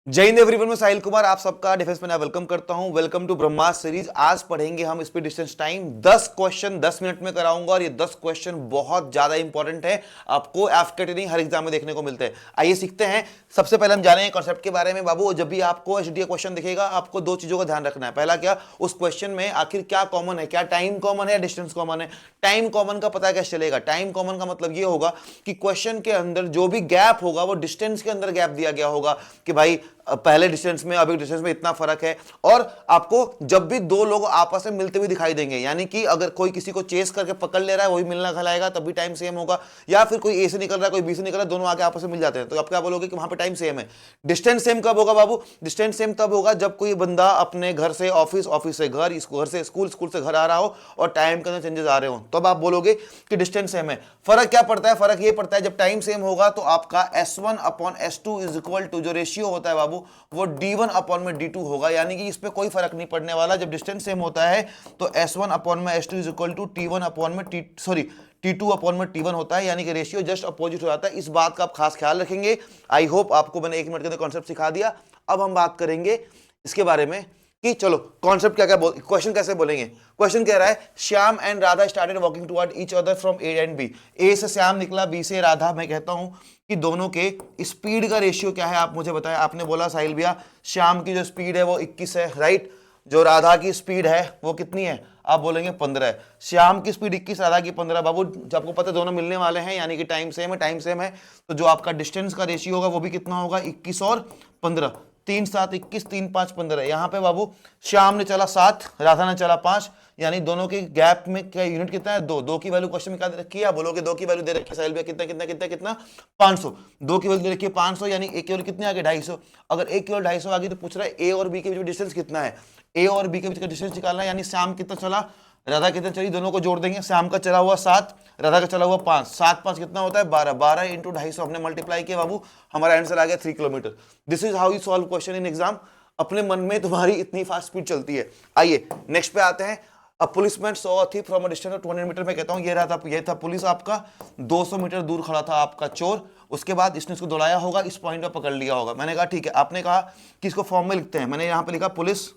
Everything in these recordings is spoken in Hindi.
जय हिंद एवरीवन, मैं साहिल कुमार आप सबका डिफेंस में वेलकम करता हूं। Welcome to Brahmastra series. आज पढ़ेंगे हम speed distance time. 10 question 10 minute में कराऊंगा और ये 10 क्वेश्चन बहुत ज्यादा इंपॉर्टेंट है। आपको एफकेटी नहीं हर एग्जाम में देखने को मिलते हैं। आइए सीखते हैं। सबसे पहले हम जानेंगे कॉन्सेप्ट के बारे में। बाबू, जब भी आपको एचडीए क्वेश्चन दिखेगा आपको दो चीजों का ध्यान रखना है। पहला क्या, उस क्वेश्चन में आखिर क्या कॉमन है, क्या टाइम कॉमन है या डिस्टेंस कॉमन है। टाइम कॉमन का पता कैसे चलेगा? टाइम कॉमन का मतलब ये होगा कि क्वेश्चन के अंदर जो भी गैप होगा वो डिस्टेंस के अंदर गैप दिया गया होगा कि भाई पहले डिस्टेंस में अभी डिस्टेंस में इतना फर्क है। और आपको जब भी दो लोग आपस में मिलते हुए दिखाई देंगे, यानी कि अगर कोई किसी को चेस करके पकड़ ले रहा है वही मिलना खिलाएगा तब भी टाइम सेम होगा, या फिर कोई ए से निकल रहा है कोई बी से निकल रहा है, दोनों आके आपस में मिल जाते हैं तो आप क्या बोलोगे कि वहां पे टाइम सेम है। डिस्टेंस सेम कब होगा बाबू? डिस्टेंस सेम तब होगा जब कोई बंदा अपने घर से ऑफिस, ऑफिस से घर, घर से स्कूल, स्कूल से घर आ रहा हो और टाइम के अंदर चेंजेस आ रहे हो, तब आप बोलोगे कि डिस्टेंस सेम है। फर्क क्या पड़ता है? फर्क ये पड़ता है जब टाइम सेम होगा तो आपका S1 upon S2 is equal to, जो रेशियो होता है बाबू वो D1 अपॉन में D2 होगा, यानी कि इस पे कोई फर्क नहीं पड़ने वाला। जब डिस्टेंस सेम होता है तो S1 अपॉन में S2 is equal to T1 upon में T2 अपॉन में T1 होता है, यानी कि रेशियो जस्ट अपोजिट हो जाता है। इस बात का आप खास ख्याल रखेंगे। आई होप आपको मैंने 1 मिनट के अंदर कॉन्सेप्ट सिखा दिया। अब हम बात करेंगे इसके बारे में कि चलो कॉन्सेप्ट क्या क्या क्वेश्चन कैसे बोलेंगे। क्वेश्चन कह रहा है Shyam and Radha started walking toward each other from A and B. A से श्याम निकला, बी से राधा। मैं कहता हूं कि दोनों के स्पीड का रेशियो क्या है, आप मुझे बताएं। आपने बोला साहिल भैया श्याम की जो स्पीड है वो 21 है, राइट। जो राधा की स्पीड है वो कितनी है? आप बोलेंगे 15 है। श्याम की स्पीड 21, राधा की 15। बाबू जब आपको पता है दोनों मिलने वाले हैं यानी कि टाइम सेम है, टाइम सेम है तो जो आपका डिस्टेंस का रेशियो होगा वो भी कितना होगा? 21 और 15। 3 7 21, 3 5 15। यहां पे बाबू श्याम ने चला 7, राधा ने चला 5, यानी दोनों के गैप में क्या यूनिट कितना है? 2। 2 की वैल्यू क्वेश्चन में क्या दे रखी है? आप बोलोगे 2 की वैल्यू दे रखी है साहिल भैया, कितना कितना कितना कितना 500। 2 की वैल्यू दे रखी है 500, यानी ए की वैल्यू कितनी आ गई? 250। अगर ए की वैल्यू 250 आ गई तो पूछ रहा है ए और बी के बीच में डिस्टेंस कितना है। ए और बी के बीच का डिस्टेंस निकालना है, यानी श्याम कितना चला, राधा कितना चली, दोनों को जोड़ देंगे। श्याम का चला हुआ 7, राधा का चला हुआ 5। 7 5 कितना होता है? 12। 12 इंटू 250 हमने मल्टीप्लाई किया बाबू, हमारा आंसर आ गया 3 kilometre. This is how you solve question in exam. अपने मन में तुम्हारी इतनी फास्ट स्पीड चलती है। आइए नेक्स्ट पे आते हैं। A policeman saw a thief from a distance of 200 metre. मैं कहता हूं ये था पुलिस आपका, 200 मीटर दूर खड़ा था आपका चोर। उसके बाद इसने इसको दौड़ाया होगा, इस पॉइंट पे पकड़ लिया होगा। मैंने कहा ठीक है। आपने कहा कि इसको फॉर्म में लिखते हैं। मैंने यहां पे लिखा पुलिस,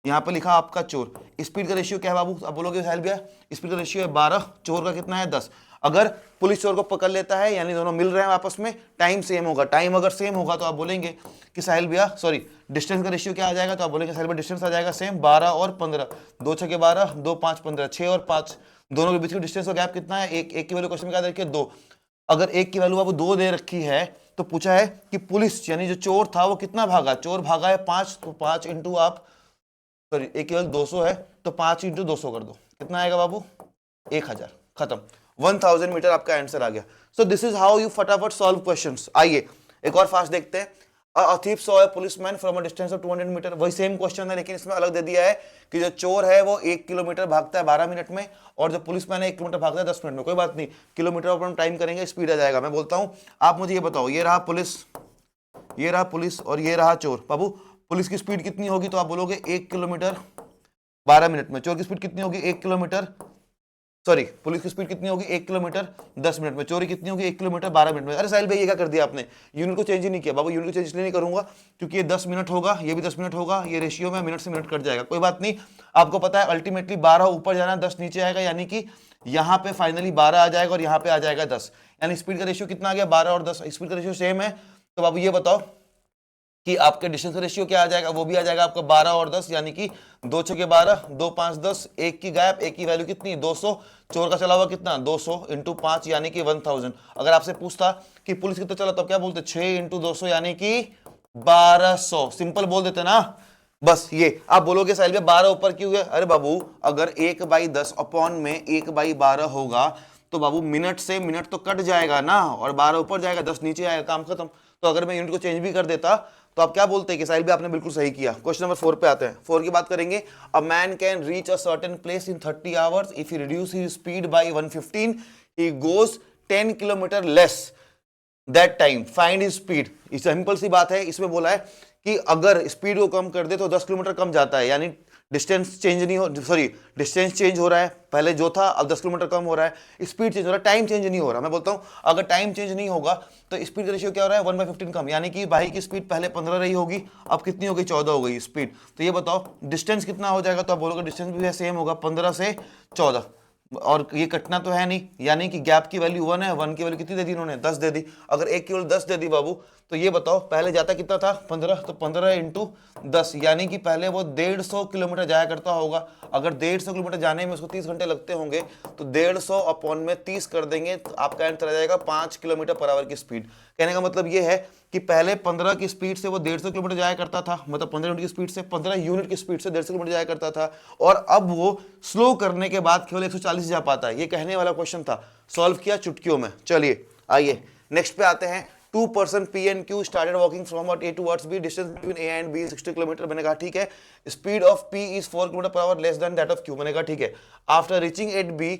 यहां पे लिखा आपका चोर। स्पीड का रेशियो क्या है बाबू? आप बोलोगे साहिल भैया स्पीड का रेशियो है 12, चोर का कितना है 10। अगर पुलिस चोर को पकड़ लेता है यानी दोनों मिल रहे हैं आपस में, टाइम सेम होगा। टाइम अगर सेम होगा तो आप बोलेंगे कि साहिल भैया डिस्टेंस का रेशियो क्या आ जाएगा? तो आप बोलेंगे साहिल भैया डिस्टेंस आ जाएगा सेम, 12 और 15। 2 6 12, 2 5 15, 6 और 5, दोनों के बीच का डिस्टेंस का गैप कितना है? एक की वैल्यू क्वेश्चन में क्या दे रखी है? 2। अगर एक की वैल्यू आपको 2 दे रखी है तो पूछा है कि पुलिस यानी जो चोर था वो कितना भागा? चोर भागा है 5, तो 5 इंटू आप एक केवल 200 है तो 5 इंटू 200 कर दो, कितना आएगा बाबू? 1000। खत्म। 1000 मीटर आपका आंसर आ गया। So this is how you फटाफट सॉल्व क्वेश्चंस। आइए एक और फास्ट देखते हैं। A thief saw a policeman from a distance of 200 metre. वही सेम क्वेश्चन है लेकिन इसमें अलग दे दिया है कि जो चोर है वो 1 किलोमीटर भागता है 12 मिनट में और जो पुलिसमैन है 1 किलोमीटर भागता है 10 मिनट में। कोई बात नहीं, किलोमीटर पर हम टाइम करेंगे, स्पीड आ जाएगा। मैं बोलता हूं आप मुझे ये बताओ, ये रहा पुलिस, ये रहा पुलिस और ये रहा चोर। बाबू पुलिस की स्पीड कितनी होगी? तो आप बोलोगे 1 किलोमीटर 12 मिनट में। चोर की स्पीड कितनी होगी? 1 किलोमीटर, पुलिस की स्पीड कितनी होगी? 1 किलोमीटर 10 मिनट में। चोरी कितनी होगी? 1 किलोमीटर 12 मिनट में। अरे साहिल भाई ये क्या कर दिया आपने? यूनिट को चेंज ही नहीं किया। बाबू यूनिट को चेंज इसलिए नहीं करूंगा क्योंकि ये 10 मिनट होगा, ये भी 10 मिनट होगा, ये रेशियो में मिनट से मिनट कट जाएगा। कोई बात नहीं, आपको पता है अल्टीमेटली 12 ऊपर जाना 10 नीचे आएगा, यानी कि यहाँ पे फाइनली 12 आ जाएगा और यहाँ पे आ जाएगा 10, यानी स्पीड का रेशियो कितना आ गया? 12 और 10। स्पीड का रेशियो सेम है तो बाबू ये बताओ कि आपके डिस्टेंस का रेशियो क्या आ जाएगा? वो भी आ जाएगा आपका 12 और 10, यानी कि 2 6 12, 2 5 10, एक की गैप, एक की वैल्यू कितनी? 200। चोर का चला हुआ कितना? 200 इंटू 5 यानी कि 1000। अगर आपसे पूछता कि पुलिस कितना चला तो क्या बोलते? 6 इंटू 200 यानी कि 1200। सिंपल बोल देते ना। बस ये आप बोलोगे साहिल भैया 12 ऊपर क्यों है? अरे बाबू अगर 1/10 अपॉन में 1/12 होगा तो बाबू मिनट से मिनट तो कट जाएगा ना, और 12 ऊपर जाएगा 10 नीचे आएगा, काम खत्म। तो अगर मैं यूनिट को चेंज भी कर देता तो आप क्या बोलते हैं कि साहिल भी आपने बिल्कुल सही किया। क्वेश्चन नंबर 4 पे आते हैं। 4 की बात करेंगे। A man can reach a certain place in 30 hours if he reduce his speed by 115, he goes 10 kilometre less that time, find his speed. Simple सी बात है, इसमें बोला है कि अगर स्पीड को कम कर दे तो 10 किलोमीटर कम जाता है, यानी डिस्टेंस चेंज नहीं हो, सॉरी डिस्टेंस चेंज हो रहा है, पहले जो था अब 10 किलोमीटर कम हो रहा है, स्पीड चेंज हो रहा है, टाइम चेंज नहीं हो रहा। मैं बोलता हूँ अगर टाइम चेंज नहीं होगा तो स्पीड का रेशियो क्या हो रहा है 1/15 कम, यानी कि बाइक की स्पीड पहले 15 रही होगी, अब कितनी हो गई 14 हो गई स्पीड। तो ये बताओ डिस्टेंस कितना हो जाएगा, तो आप बोलोगे डिस्टेंस भी सेम होगा 15 से 14, और ये कटना तो है नहीं, यानी कि गैप की वैल्यू 1 है, 1 की वैल्यू कितनी दे दी इन्होंने 10 दे दी। अगर एक केवल 10 दे दी बाबू, तो ये बताओ पहले जाता कितना था 15, तो 15 इंटू 10, यानी कि पहले वो 150 किलोमीटर जाया करता होगा। अगर 150 किलोमीटर जाने में उसको 30 घंटे लगते होंगे, तो 150 अपॉन में 30 कर देंगे तो आपका आंसर आ जाएगा 5 किलोमीटर पर आवर की स्पीड। कहने का मतलब ये है कि पहले 15 की स्पीड से वो 150 किलोमीटर जाया करता था, मतलब 15 यूनिट की स्पीड से, 15 यूनिट की स्पीड से 150 किलोमीटर जाया करता था, और अब वो स्लो करने के बाद केवल 140 जा पाता है। ये कहने वाला क्वेश्चन था, सॉल्व किया चुटकियों में। चलिए आइए नेक्स्ट पे आते हैं। 2 person P and Q started walking from A towards B, distance between A and B is 60 kilometre. मैंने कहा ठीक है। Speed of P is 4 kilometre per hour less than that of Q। मैंने कहा ठीक है। After reaching at B,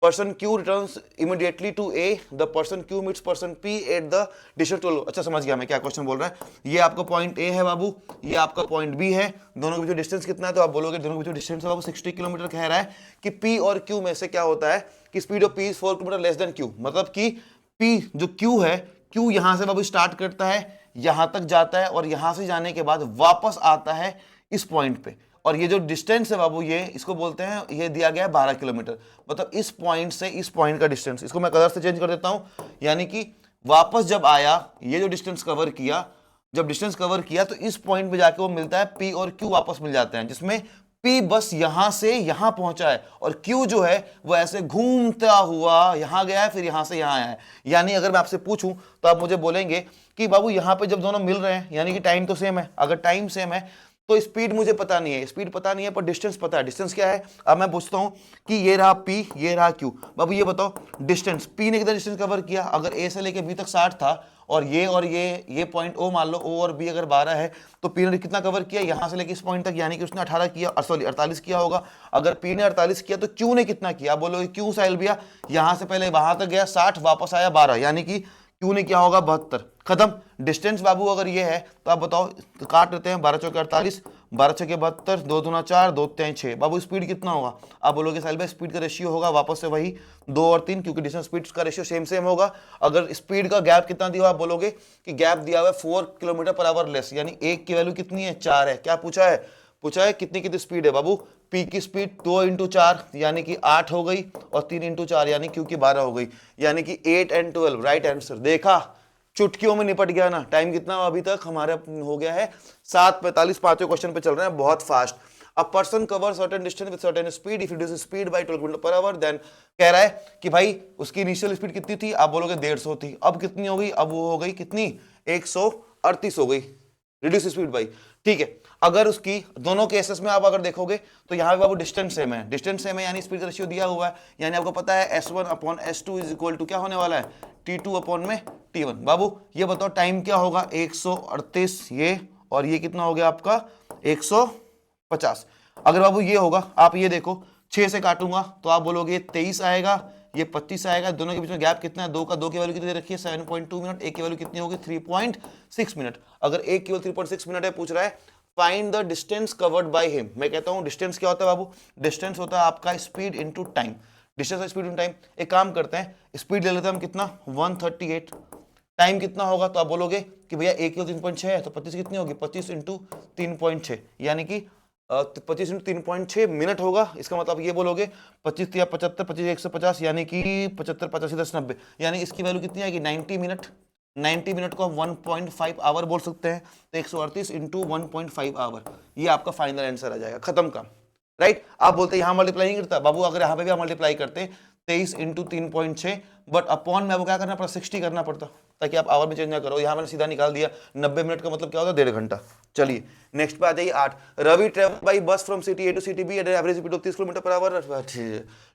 person Q returns immediately to A, the person Q meets person P at the distance 12। अच्छा समझ गया मैं क्या क्वेश्चन बोल रहा है। ये आपका पॉइंट A है बाबू, ये आपका पॉइंट B है, दोनों के बीच डिस्टेंस कितना है, तो आप बोलोगे दोनों के बीच डिस्टेंस है बाबू 60 किलोमीटर। कह रहा है कि P और Q में से क्या होता है कि speed of P is 4 kilometre less than Q, मतलब कि P जो Q है, Q यहां से बाबू स्टार्ट करता है, यहां तक जाता है, और यहां से जाने के बाद वापस आता है इस पॉइंट पे, और ये जो डिस्टेंस है बाबू ये इसको बोलते हैं, ये दिया गया है 12 किलोमीटर, मतलब इस पॉइंट से इस पॉइंट का डिस्टेंस। इसको मैं कलर से चेंज कर देता हूं, यानी कि वापस जब आया ये जो डिस्टेंस कवर किया, जब डिस्टेंस कवर किया तो इस पॉइंट पे जाके वो मिलता है P और Q वापस मिल जाते हैं, जिसमें P बस यहां से यहां पहुंचा है और Q जो है वो ऐसे घूमता हुआ यहां गया है, फिर यहां से यहां आया है। यानी अगर मैं आपसे पूछूं तो आप मुझे बोलेंगे कि बाबू यहां पे जब दोनों मिल रहे हैं, यानी कि टाइम तो सेम है, अगर टाइम सेम है तो स्पीड मुझे पता नहीं है, स्पीड पता नहीं है पर डिस्टेंस पता है। डिस्टेंस क्या है, अब मैं पूछता हूं कि ये रहा P, ये रहा Q। बाबू ये बताओ डिस्टेंस, P ने कितना डिस्टेंस कवर किया, अगर A से लेके B तक 60 था, और ये पॉइंट O मान लो, O और B अगर 12 है, तो P ने कितना कवर किया यहां से लेके इस पॉइंट तक, यानी कि उसने 18 किया, सॉरी 48 किया होगा। अगर P ने 48 किया तो Q ने कितना किया, बोलो Q साइल भैया यहां से पहले वहां तक गया 60, वापस आया 12, यानी कि Q ने क्या होगा 72। खत्म। डिस्टेंस बाबू अगर ये है तो आप बताओ, तो काट लेते हैं, 12 चौके 48, 12 छके 72, 2 दूना 4, 2 3 6। बाबू स्पीड कितना होगा, आप बोलोगे साहिल भाई स्पीड का रेशियो होगा वापस से वही 2 और 3, क्योंकि डिस्टेंस स्पीड का रेशियो सेम सेम होगा। अगर स्पीड का गैप कितना दिया, आप बोलोगे कि गैप दिया हुआ है 4 किलोमीटर पर आवर लेस, यानी एक की वैल्यू कितनी है 4 है। क्या पूछा है, पूछा है कितनी कितनी स्पीड है बाबू, P की स्पीड 2 इंटू 4 यानी कि 8 हो गई, और 3 इंटू 4 यानी Q की 12 हो गई, यानी कि 8 एंड 12। Right answer. देखा चुटकियों में निपट गया ना। टाइम कितना अभी तक हमारे हो गया है 7:45, पांचवें क्वेश्चन पे चल रहे हैं, बहुत fast. A person cover certain distance with certain speed, if reduce speed by 12 kilometre per hour, then कह रहा है कि भाई उसकी इनिशियल स्पीड कितनी थी, आप बोलोगे 150 थी, अब कितनी हो गई, अब वो हो गई कितनी 138 हो गई रिड्यूस स्पीड बाई। ठीक है, अगर उसकी दोनों केसेस में आप अगर देखोगे तो यहां पे बाबू डिस्टेंस सेम है, डिस्टेंस सेम है यानी स्पीड का रेशियो दिया हुआ है, यानी आपको पता है S1 upon S2 is equal to क्या होने वाला है T2 अपॉन में T1। बाबू ये बताओ टाइम क्या होगा 138 ये, और ये कितना हो गया आपका 150। अगर बाबू ये होगा, आप ये देखो 6 से काटूंगा तो आप बोलोगे 23 आएगा, ये 25 आएगा, दोनों के बीच में गैप कितना है 2 का, 2 की वैल्यू कितनी रखी है 7.2 मिनट, एक की वैल्यू कितनी होगी 3.6 मिनट। अगर एक केवल 3.6 मिनट है, पूछ रहा है find the distance covered by him. मैं कहता हूं डिस्टेंस क्या होता है बाबू, डिस्टेंस होता है आपका speed into time, distance speed into time. एक काम करते हैं, स्पीड ले लेते हैं हम कितना 138, टाइम कितना होगा, तो आप बोलोगे कि भैया एक किलो 3.6 है, तो 25 कितनी होगी 25 इंटू 3.6, यानी कि 25 इंटू 3.6 मिनट होगा। इसका मतलब ये बोलोगे 25 या 75, 25 150, यानी कि 75 85 10 90, यानी इसकी वैल्यू कितनी आएगी 90 मिनट। 90 मिनट को 1.5 आवर बोल सकते हैं, तो 138 इंटू 1.5 आवर, ये आपका फाइनल आंसर आ जाएगा। खत्म काम। राइट। आप बोलते यहां मल्टीप्लाई नहीं करता बाबू, अगर यहां पे भी आप मल्टीप्लाई करते 23 इंटू 3.6, बट अपॉन में आपको क्या करना पड़ता 60 करना पड़ता, ताकि आप आवर में चेंज ना करो। यहां मैंने सीधा निकाल दिया, 90 मिनट का मतलब क्या होता है 1.5 घंटा। चलिए नेक्स्ट पे आ जाइए 8। Ravi travel by bus from city A to city B at average speed of 30 kilometre per hour.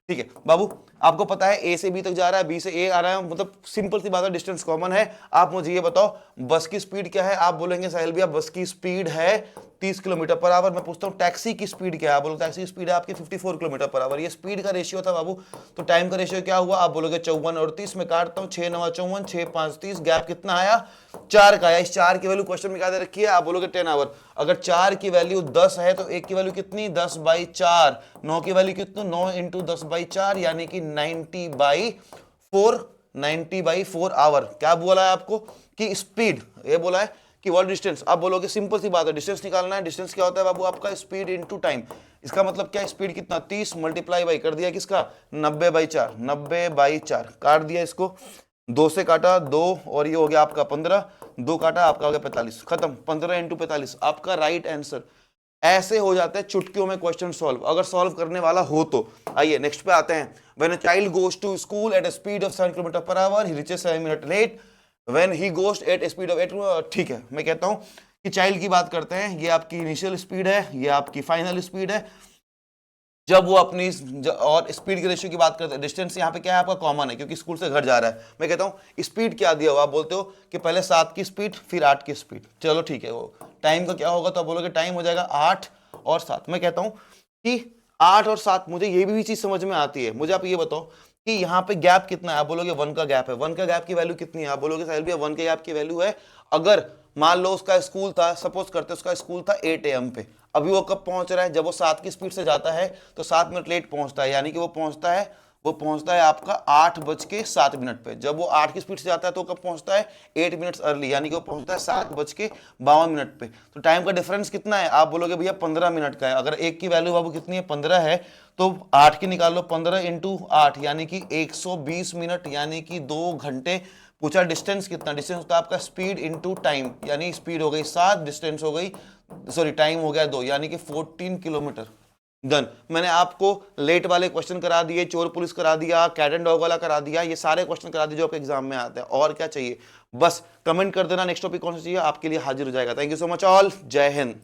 ठीक है बाबू, आपको पता है ए से बी तक जा रहा है, बी से ए आ रहा है, मतलब सिंपल सी बात है, डिस्टेंस कॉमन है। आप मुझे ये बताओ बस की स्पीड क्या है? आप बोलेंगे साहिल भैया बस की स्पीड है 30 किलोमीटर पर आवर। मैं पूछता हूँ टैक्सी की स्पीड क्या है? आप बोलोगे टैक्सी की स्पीड है आपकी 54 किलोमीटर पर आवर। ये स्पीड का रेशियो था बाबू। तो टाइम का रेशियो क्या हुआ? आप बोलोगे 54 और 30। में काटता हूँ 6 9 54, 6 5 30, गैप कितना आया? 4 का आया। इस 4 की वैल्यू क्वेश्चन में क्या दे रखी है? आप बोलोगे 10 आवर। अगर 4 की वैल्यू 10 है तो 1 की वैल्यू कितनी? 10/4। 9 की वैल्यू कितनी? 9 इंटू 10/4 यानी कि 90/4, 90/4 आवर। क्या बोला है आपको कि स्पीड, ये बोला है कि व्हाट डिस्टेंस। आप बोलोगे सिंपल सी बात है, डिस्टेंस निकालना है। डिस्टेंस क्या होता है बाबू? आपका स्पीड इनटू टाइम। इसका मतलब क्या? स्पीड कितना? 30 मल्टीप्लाई बाई कर दिया किसका? 90/4। 90/4 काट दिया इसको, 2 से काटा 2 और ये हो गया आपका 15, 2 काटा आपका हो गया 45, खत्म। 15 इंटू 45 आपका राइट आंसर। ऐसे हो जाते हैं चुटकियों में क्वेश्चन सॉल्व, अगर सॉल्व करने वाला हो तो। आइए नेक्स्ट पे आते हैं। When a child goes to school at a speed of 7 kilometre per hour, he reaches 7 minute late when he goes at a speed of 8। ठीक है, मैं कहता हूं कि चाइल्ड की बात करते हैं। ये आपकी इनिशियल स्पीड है, ये आपकी फाइनल स्पीड है। जब वो अपनी और स्पीड के रेशियो की बात करते हैं, डिस्टेंस यहाँ पे क्या है आपका? कॉमन है क्योंकि स्कूल से घर जा रहा है। मैं कहता हूँ स्पीड क्या दिया हुआ? आप बोलते हो कि पहले 7 की स्पीड फिर 8 की स्पीड। चलो ठीक है, वो टाइम का क्या होगा? तो आप बोलोगे टाइम हो जाएगा 8 और 7। मैं कहता हूँ कि 8 और 7, मुझे ये भी चीज समझ में आती है। मुझे आप ये बताओ कि यहाँ पे गैप कितना है? आप बोलोगे 1 का गैप है। 1 का गैप की वैल्यू कितनी है? आप बोलोगे साहिल भैया 1 के गैप की वैल्यू है, अगर मान लो उसका स्कूल था, सपोज करते उसका स्कूल था 8 AM पे, अभी वो कब पहुंच रहा है? जब वो 7 की स्पीड से जाता है तो 7 मिनट लेट पहुंचता है, यानी कि वो पहुंचता है आपका 8:07 पे। जब वो 8 की स्पीड से जाता है तो कब पहुंचता है? 8 मिनट्स अर्ली, यानी कि वो पहुंचता है 7:52 पे। तो टाइम का डिफरेंस कितना है? आप बोलोगे भैया 15 मिनट का है। अगर एक की वैल्यू बाबू कितनी है? 15 है, तो 8 की निकाल लो, 15 इंटू 8 यानी कि 120 मिनट, यानी कि 2 घंटे। पूछा डिस्टेंस कितना? डिस्टेंस होता है आपका स्पीड इंटू टाइम, यानी स्पीड हो गई 7, डिस्टेंस हो गई, सॉरी टाइम हो गया 2, यानी कि 14 किलोमीटर। डन। मैंने आपको लेट वाले क्वेश्चन करा दिए, चोर पुलिस करा दिया, कैट एंड डॉग वाला करा दिया, ये सारे क्वेश्चन करा दिए जो आपके एग्जाम में आते हैं। और क्या चाहिए? बस कमेंट कर देना नेक्स्ट टॉपिक कौन सा चाहिए, आपके लिए हाजिर हो जाएगा। Thank you so much all, जय हिंद।